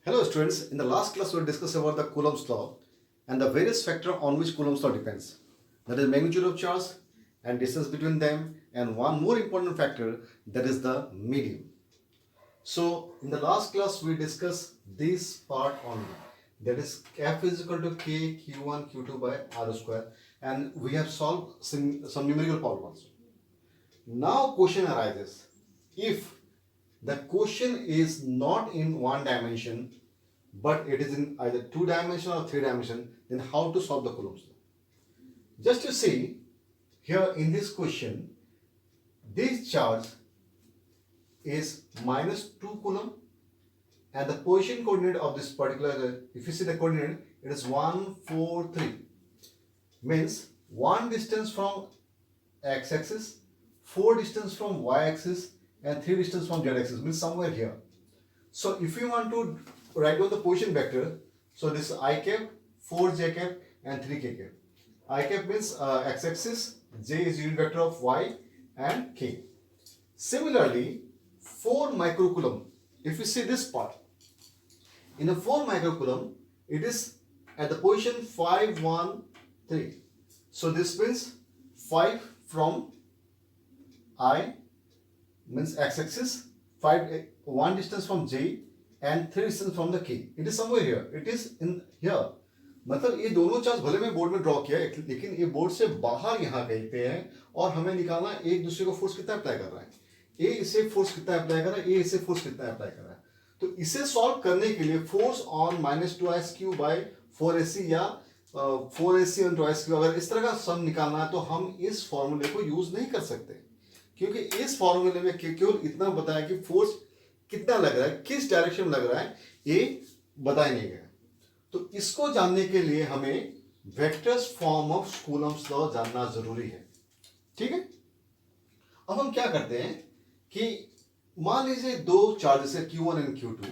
Hello students, in the last class we discussed about the Coulomb's law and the various factors on which Coulomb's law depends. That is magnitude of charge and distance between them, and one more important factor, that is the medium. So in the last class we discussed this part only, that is F is equal to K Q1 Q2 by R square, and we have solved some numerical problems. Now question arises, if the question is not in one dimension but it is in either two dimension or three dimension, then how to solve the Coulomb's law? Just to see here in this question, this charge is minus 2 coulomb and the position coordinate of this particular, if you see the coordinate, it is 1 4 3, means one distance from x axis, 4 distance from y axis, and 3 distance from z axis, means somewhere here. So if you want to write down the position vector, so this is I cap, 4 j cap, and 3 k cap. I cap means x axis, j is unit vector of y, and k. Similarly, 4 microcoulomb, if you see this part, in a 4 microcoulomb, it is at the position 5 1 3. So this means 5 from I means x axis, 1 distance from j, and 3 distance from the k. It is somewhere here. It is in here. मतलब ये दोनों charge भले मैं board में draw किया है, लेकिन ये बोर्ड से बाहर यहाँ कहीं पे है और हमें निकालना एक दूसरे को फोर्स कितना अप्लाई कर रहा है. ए इसे फोर्स कितना अप्लाई कर रहा है, ए इसे फोर्स कितना अप्लाई कर रहा है. तो इसे सॉल्व करने के लिए force on minus 2s³ by 4ac या 4ac ऑन 2s³, अगर इस तरह का सम निकालना है तो हम इस फॉर्मूले को यूज नहीं कर सकते, क्योंकि इस फॉर्मूले में केवल इतना बताया कि फोर्स कितना लग रहा है, किस डायरेक्शन में लग रहा है, ये बताया नहीं गया. तो इसको जानने के लिए हमें vectors form of Coulomb's law जानना जरूरी है. ठीक है. अब हम क्या करते हैं कि मान लीजिए दो चार्जेस है Q1 एंड Q2,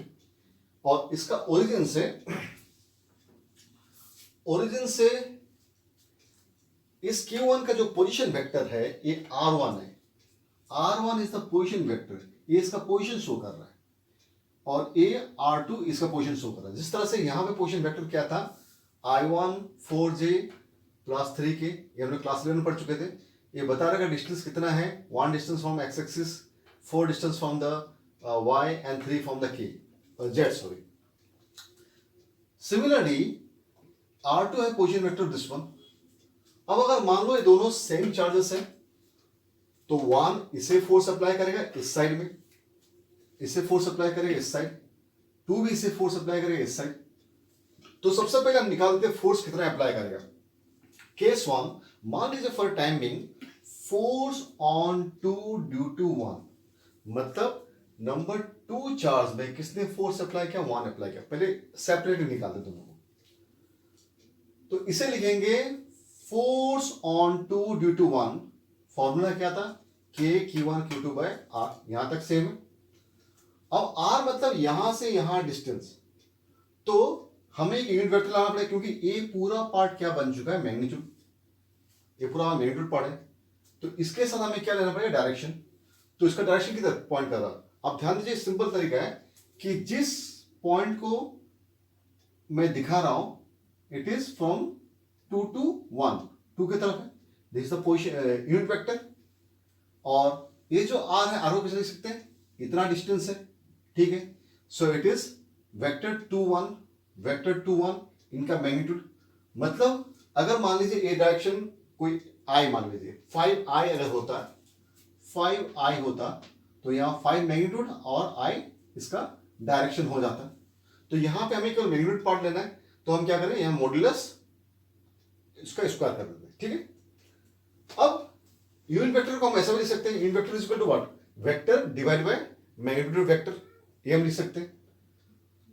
और इसका ओरिजिन से इस Q1 का जो पोजीशन वेक्टर है ये R1 है. R1 is the position vector, ये इसका पोजीशन शो कर रहा है, और ये R2 इसका पोजीशन शो कर रहा है. जिस तरह से यहां पे पोजीशन वेक्टर क्या था, I1 4j प्लस 3k, ये हमने क्लास 11 में पढ़ चुके थे. ये बता रहा है डिस्टेंस कितना है, 1 distance from x axis, 4 distance from the y, and 3 from the z. Sorry. Similarly R2 है पोजीशन वेक्टर दिस वन. अब अगर मान लो ये दोनों सेम चार्जेस हैं, तो 1 इसे फोर्स अप्लाई करेगा इस साइड में, इसे फोर्स अप्लाई करेगा इस साइड, 2 भी इसे फोर्स अप्लाई करेगा इस साइड. तो सबसे पहले हम निकाल देते हैं फोर्स कितना अप्लाई करेगा. केस 1, मान लीजिए for time being force on 2 due to 1, मतलब नंबर 2 चार्ज में किसने फोर्स अप्लाई किया, 1 अप्लाई किया. पहले सेपरेट निकाल दे दोनों को. तो इसे लिखेंगे force on 2 due to 1. Formula क्या था, K Q1 Q2 by R. यहां तक सेम है. अब R मतलब यहां से यहां डिस्टेंस, तो हमें एक यूनिट वेक्टर लाना पड़ेगा, क्योंकि ये पूरा पार्ट क्या बन चुका है, मैग्नीट्यूड. ये पूरा मैग्नीट्यूड पार्ट है, तो इसके साथ हमें क्या लेना पड़ेगा, डायरेक्शन. तो इसका डायरेक्शन किधर पॉइंट कर रहा है. अब ध्यान दीजिए, सिंपल तरीका है कि जिस पॉइंट को मैं दिखा रहा हूं, इट इज फ्रॉम 2 to 1, 2 की तरफ है. This is the position unit vector, और ये जो R है, R को कैसे लिख सकते हैं, इतना डिस्टेंस है. ठीक है. So it is vector 2 1, vector 2 1, इनका मैग्नीट्यूड. मतलब अगर मान लीजिए ए डायरेक्शन कोई I मान लीजिए 5I अगर होता, 5I होता, तो यहाँ 5 मैग्नीट्यूड और I इसका डायरेक्शन हो जाता. तो यहां पे हमें केवल मैग्नीट्यूड पार्ट लेना है, तो हम क्या करें, यहां मॉड्यूलस इसका स्क्वायर कर देते हैं. ठीक है. अब यूनिट वेक्टर को हम ऐसा भी लिख सकते हैं, unit vector is equal to what, vector divide by magnitude vector, ये हम लिख सकते हैं.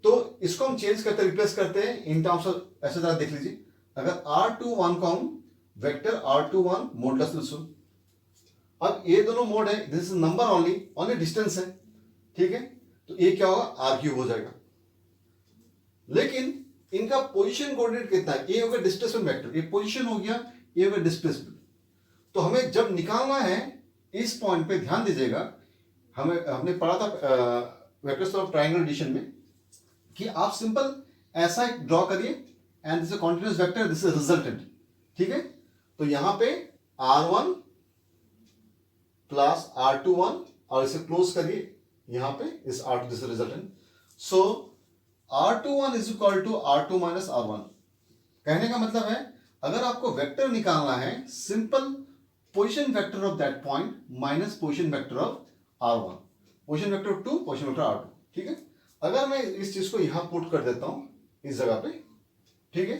तो इसको हम चेंज करते, रिप्लेस करते हैं इन टर्म्स ऑफ, ऐसे जरा देख लीजिए, अगर R21 को हम वेक्टर R21 मॉडुलस लिखो. अब ये दोनों मोड है, this is number only distance है. ठीक है. तो ये क्या होगा, R³ हो जाएगा. लेकिन इनका पोजीशन कोऑर्डिनेट कितना है, ये होगा डिस्प्लेसमेंट वेक्टर, ये पोजीशन हो गया, ये होगा डिस्प्लेसमेंट. तो हमें जब निकालना है इस पॉइंट पे ध्यान दीजिएगा, हमने पढ़ा था वेक्टर्स ऑफ ट्रायंगल एडिशन में कि आप सिंपल ऐसा ड्रॉ करिए and this continuous vector, this is resultant, ठीक है। तो यहां पे R1 प्लस R21 और इसे क्लोज करिए यहां पे इस R2, this resultant. So R21 is equal to R2 minus R1। कहने का मतलब है अगर आपको वेक्टर निकालना है, simple position vector of that point minus position vector of R1, position vector of 2, position vector R2, ठीक है। अगर मैं इस चीज को यहां पुट कर देता हूं इस जगह पे, ठीक है,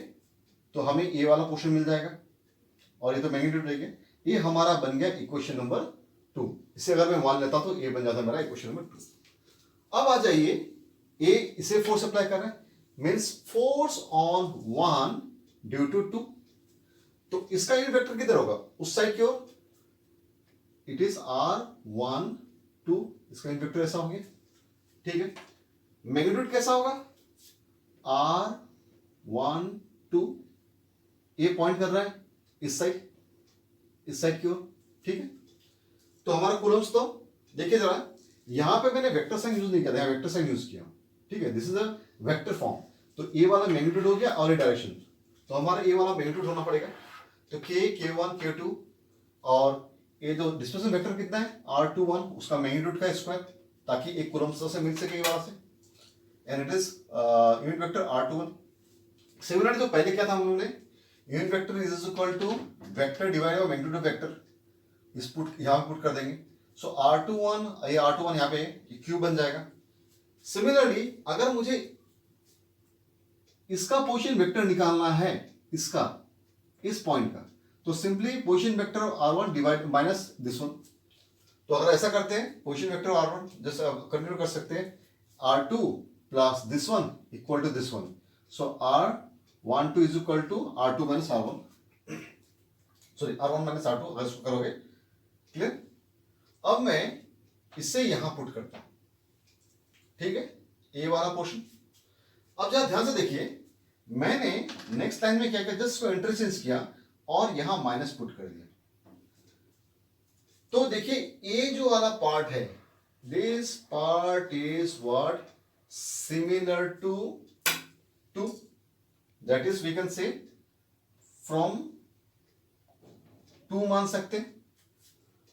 तो हमें ए वाला पोर्शन मिल जाएगा और ये तो मैग्नीट्यूड रहेगा। ये हमारा बन गया इक्वेशन नंबर 2। इसे अगर मैं मान लेता तो ए बन जाता मेरा इक्वेशन नंबर 2। अब आ जाइए, ए इसे फोर्स अप्लाई कर रहा है, means force on 1 due to 2। तो इसका यूनिट वेक्टर किधर होगा, उस साइड की ओर, इट इज R1 2, इसका यूनिट वेक्टर ऐसा हो गया, ठीक है। मैग्नीट्यूड कैसा होगा, R1 2, ये पॉइंट कर रहा है इस साइड की ओर, ठीक है। तो हमारा कूलम्स, तो देखिए जरा, यहां पे मैंने वेक्टर साइन यूज नहीं किया, यहां वेक्टर साइन यूज किया, ठीक है। This is a vector form. तो ए वाला मैग्नीट्यूड हो गया और ये डायरेक्शन, तो हमारा ए वाला मैग्नीट्यूड होना पड़ेगा। तो k, k1, k2 और ये जो डिस्प्लेसमेंट वेक्टर कितना है R21, उसका मैग्नीट्यूड का स्क्वायर, ताकि एक कूलम्स से मिल सके वहां से, and it is unit vector R21। Similarly जो पहले क्या था हम लोगों ने, unit vector is equal to vector divide by magnitude of vector, इस पुट यहां पुट कर देंगे। सो R21, ये R21 यहां पे क्यूब बन जाएगा। सिमिलरली अगर मुझे इसका पोजीशन वेक्टर निकालना है, इसका, इस पॉइंट का, तो simply position vector of R1 divide minus this one. तो अगर ऐसा करते हैं, पोजीशन वेक्टर ऑफ R1 जैसे कंटिन्यू कर सकते हैं, R2 plus this one equal to this one. So R12 is equal to R2 minus R1, sorry R1 minus R2, अगर इसको करोगे, क्लियर। अब मैं इसे यहां पुट करता हूं, ठीक है, ए वाला पोर्शन। अब जरा ध्यान से देखिए, मैंने नेक्स्ट लाइन में क्या किया, जस्ट को इंटरचेंज किया और यहां माइनस पुट कर दिया। तो देखिए ए जो वाला पार्ट है, this part is what, similar to 2, that is we can say from 2 मान सकते हैं।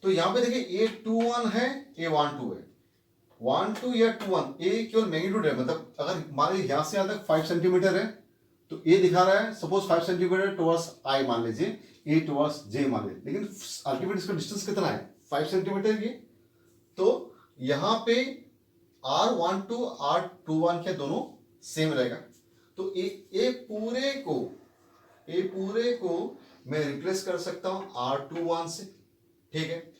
तो यहां पे देखिए A21 है, A12 है, 12 या 21, ए केवल मैग्नीट्यूड है, मतलब अगर मान लीजिए यहां से यहां तक 5 सेंटीमीटर है, तो ए दिखा रहा है सपोज 5 सेंटीमीटर टुवर्ड्स आई मान लीजिए, ए टुवर्ड्स जे मान लीजिए, लेकिन अल्टीमेट इसका डिस्टेंस कितना है, 5 सेंटीमीटर ये। तो यहां पे R12 R21 के दोनों सेम रहेगा। तो ए पूरे को मैं रिप्लेस कर सकता हूं R21 से, ठीक है।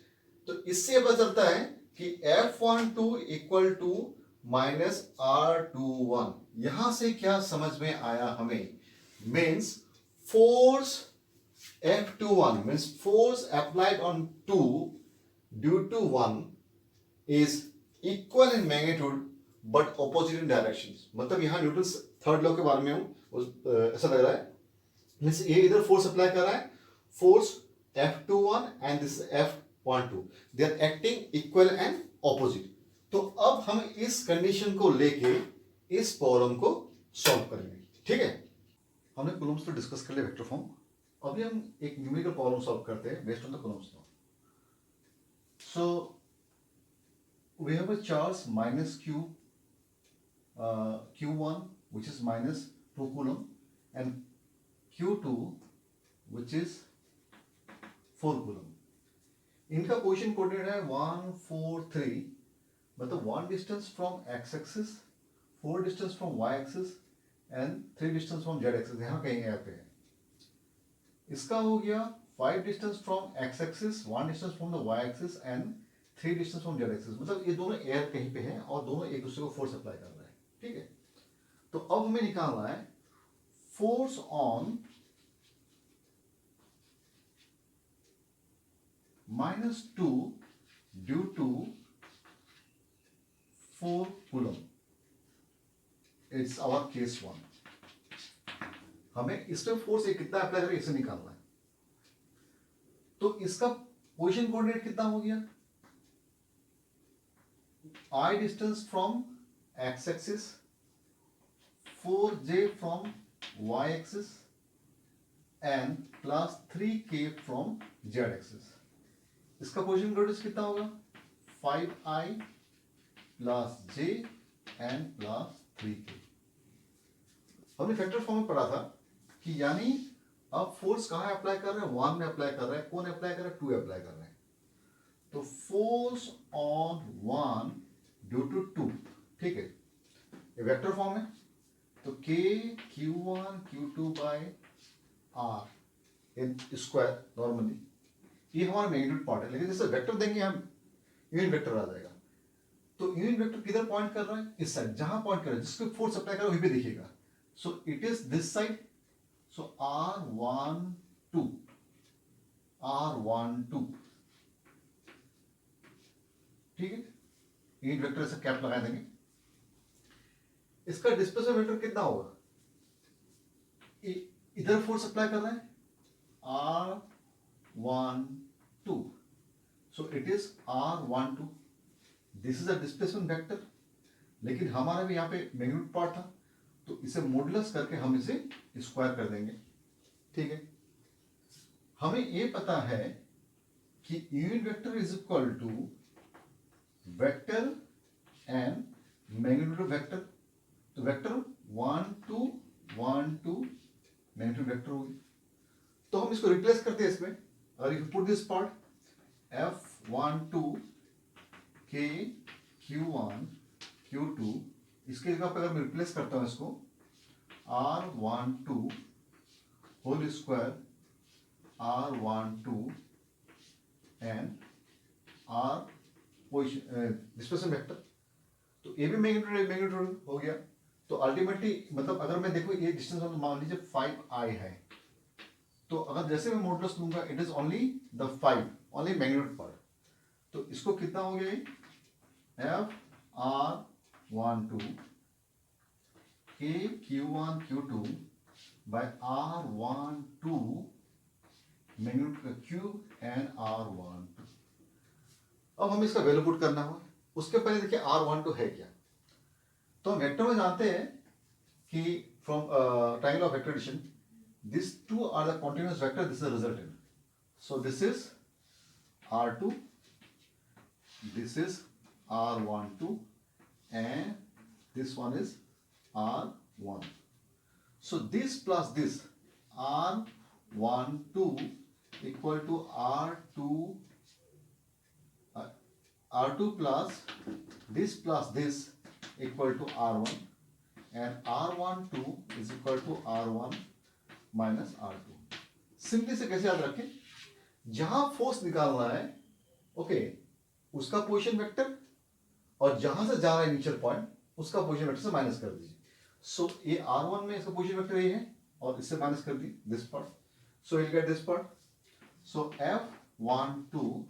तो इससे पता चलता है कि F12 equal to minus R21। यहां से क्या समझ में आया हमें, means force F21 means force applied on 2 due to 1 is equal in magnitude but opposite in direction. मतलब यहां न्यूटन थर्ड लॉ के बारे में हूं, ऐसा लग रहा है, मीन्स ये इधर फोर्स अप्लाई कर रहा है, force F21 and this F12, they are acting equal and opposite. तो अब हम इस कंडीशन को लेके इस प्रॉब्लम को सॉल्व करेंगे, ठीक है। हमने कूलम्स तो डिस्कस कर लिया वेक्टर फॉर्म, अभी हम एक न्यूमेरिकल प्रॉब्लम सॉल्व करते हैं based on the Coulomb's law. So we have a charge minus Q1 which is minus 2 coulomb and Q2 which is 4 coulomb. इनका पोजीशन कोऑर्डिनेट है 1 4 3, मतलब 1 distance from x axis, 4 distance from y axis and 3 distance from z axis, यहां कहीं यहाँ पे है। इसका हो गया 5 distance from x axis, 1 distance from the y axis and 3 distance from z axis, मतलब ये दोनों एयर कहीं पे हैं और दोनों एक दूसरे को फोर्स अप्लाई कर रहे हैं, ठीक है। तो अब हमें निकालना है force on -2 due to 4 coulomb. It's our case 1। हमें इसमें फोर्स कितना अप्लाई करें इसे निकालना है। तो इसका पोजीशन कोऑर्डिनेट कितना हो गया, I distance from x axis 4j from y axis and plus 3k from z axis. इसका पोजीशन कोऑर्डिनेट्स कितना होगा? 5i plus j and plus 3k. हमने फैक्टर फॉर्म में पढ़ा था कि यानी अब फोर्स कहाँ अप्लाई कर रहे हैं? 1 में अप्लाई कर रहे हैं. कौन अप्लाई कर रहा है? 2 अप्लाई कर रहे हैं. तो फोर्स ऑन 1 ड्यू टू 2, ठीक है, ये वेक्टर फॉर्म है. तो k q1 q2 by r in square normally, ये हमारा मैग्नीट्यूड पार्ट है. लेकिन जैसे वेक्टर देंगे हम, यूनिट वेक्टर आ जाएगा. तो यूनिट वेक्टर किधर पॉइंट कर रहा है? इस साइड. जहां पॉइंट कर रहा है, जिसको फोर्स अप्लाई कर रहा है वहीं पे देखिएगा. So it is this side. So r12 r12, ठीक है. यूनिट वेक्टर ऐसा कैप लगा देंगे. इसका डिस्प्लेसमेंट वेक्टर कितना होगा? इधर फोर्स अप्लाई कर रहे हैं r12, so it is r12. This is a displacement vector. लेकिन हमारा भी यहाँ पे मैग्नीट्यूड पार्ट था, तो इसे मॉडुलस करके हम इसे स्क्वायर कर देंगे, ठीक है. हमें ये पता है कि unit vector is equal to vector and magnitude vector. तो वेक्टर 1 2 1 2 मैग्नीट्यूड वेक्टर होगी. तो हम इसको रिप्लेस करते हैं इसमें. अगर you put this part f12 k q1 q2, इसके जगह पर अगर मैं रिप्लेस करता हूं इसको r12 whole square r12 and r displacement vector. तो ये भी मैग्नीट्यूड हो गया. तो अल्टीमेटली मतलब अगर मैं देखो ये डिस्टेंस मान लीजिए 5i है, तो अगर जैसे मैं मॉडुलस लूंगा it is only the 5, only magnitude part. तो इसको कितना हो गया? f(r12) k q1 q2 by r12 magnitude q and r12. अब हम इसका वैल्यू पुट करना होगा. उसके पहले देखिए r12 है क्या. तो हम वेक्टर में जानते हैं कि from triangle of vector addition this two are the continuous vector, this is resultant. So this is r2, this is r12 and this one is r1. So this plus this r12 equal to r2 plus this equal to r1, and r12 is equal to r1 minus r2. Simply से कैसे याद रखें? जहां force निकालना है, okay, उसका position vector, और जहां से जा रहा है इनिशियल पॉइंट उसका पोजीशन वेक्टर से माइनस कर दीजिए. सो ये r1 में इसका पोजीशन वेक्टर ये है और इससे माइनस कर दी this part. So will get this part. So f12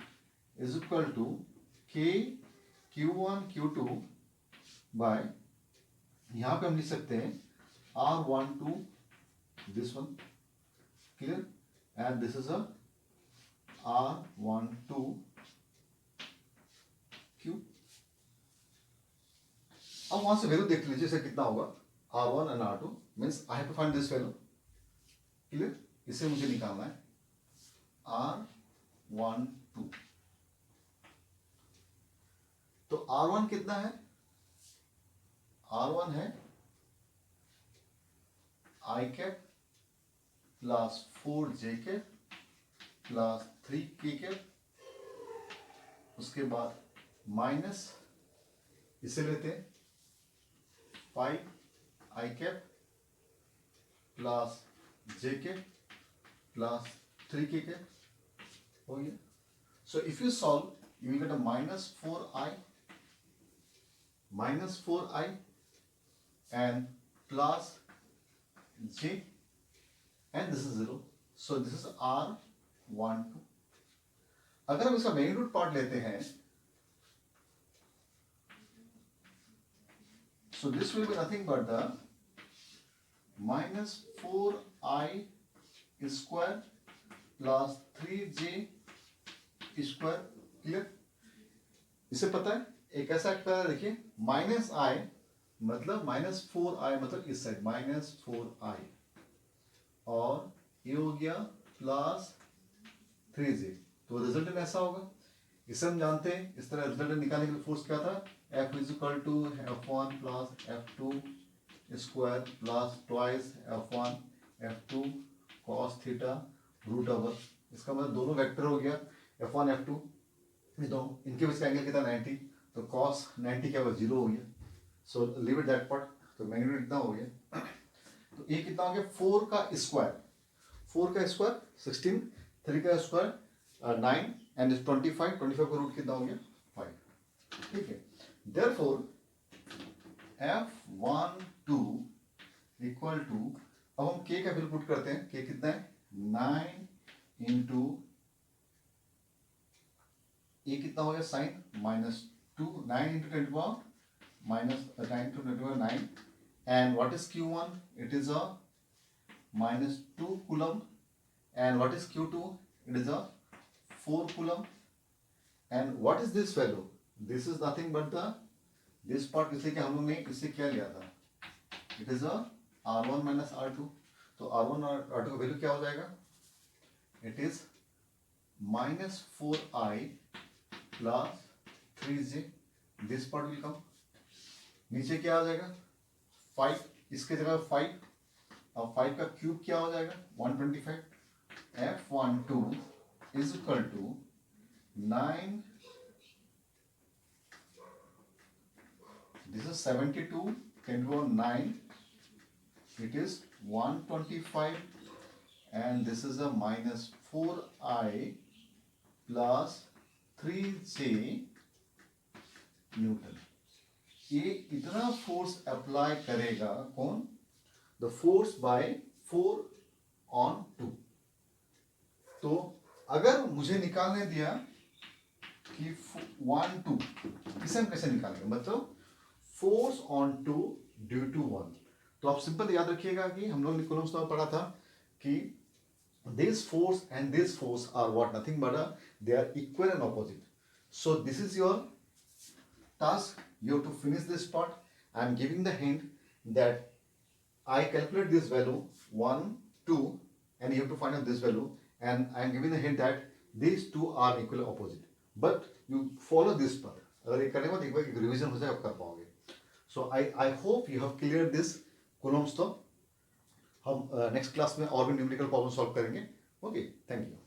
is equal to k q1 q2 by, यहां पे हम लिख सकते हैं r12 this one, clear, and this is a r12 q. अब वहां से वैल्यू देख लीजिए, इसे कितना होगा r1 and r2 means I have to find this value, clear. इसे मुझे निकालना है r12. तो r1 कितना है? r1 है i cap plus 4j cap plus 3k cap, उसके बाद माइनस इसे लेते हैं 5i cap plus j cap plus 3k cap हो गया. So if you solve you will get a minus 4i and plus j and this is 0. So this is r12. अगर हम इसका मैग्नीट्यूड पार्ट लेते हैं, so this will be nothing but the minus 4i square plus 3j square, clear. इसे पता है एक ऐसा एक्ट है, देखिए माइनस आई मतलब -4i मतलब इस साइड -4i, और ये हो गया +3j। तो रिजल्टेंट ऐसा होगा। इसे हम जानते हैं, इस तरह रिजल्टेंट निकालने के लिए फोर्स क्या था, F is equal to F1 plus F2 square plus twice F1 F2 cos theta root over. इसका मतलब दोनों वेक्टर हो गया F1 F2, तो इनके बीच का एंगल कितना 90, तो cos 90 क्या होगा 0 हो गया। So leave it that part. तो मैग्नीट्यूड कितना हो गया, तो ये कितना हो गया 4 का स्क्वायर, 4 का स्क्वायर 16, 3 का स्क्वायर 9 एंड 25, 25 का रूट कितना हो गया 5। ठीक है, देयरफॉर F12 इक्वल टू, अब हम k का वैल्यू पुट करते हैं, k कितना है 9 इंटू ये कितना हो गया sign -2, 9 into 10 power -9 to 10 power 9, and what is Q1? It is a -2 coulomb, and what is Q2? It is a 4 coulomb, and what is this value? This is nothing but the this part, इसे क्या हम लोग ने इसे क्या लिया था, it is a R1 minus R2। तो R1 और R2 का वैल्यू क्या हो जाएगा, it is -4i plus 3j, this part will come, नीचे क्या आ जाएगा 5, इसके जगह 5, अब 5 का क्यूब क्या हो जाएगा 125। F12 is equal to 9, this is 72 10 to 9, it is 125, and this is a -4i plus 3j newton. ये इतना फोर्स अप्लाई करेगा कौन, द फोर्स बाय 4/2। तो अगर मुझे निकालने दिया कि 1/2, इसे हम कैसे निकालेंगे, मतलब फोर्स ऑन 2 ड्यू टू 1। तो आप सिंपल याद रखिएगा कि हम लोग ने कूलम्ब्स में पढ़ा था कि this force and this force are what, nothing but they are equal and opposite. So this is your task, you have to finish this part. I am giving the hint that I calculate this value 1 2 and you have to find out this value, and I am giving the hint that these two are equal and opposite, but you follow this part। अगर ये करने के बाद एक बार revision हो जाए आप कर पाओगे। So I hope you have cleared this coulombs। तो हम नेक्स्ट क्लास में और भी न्यूमेरिकल प्रॉब्लम सॉल्व करेंगे। Okay, thank you.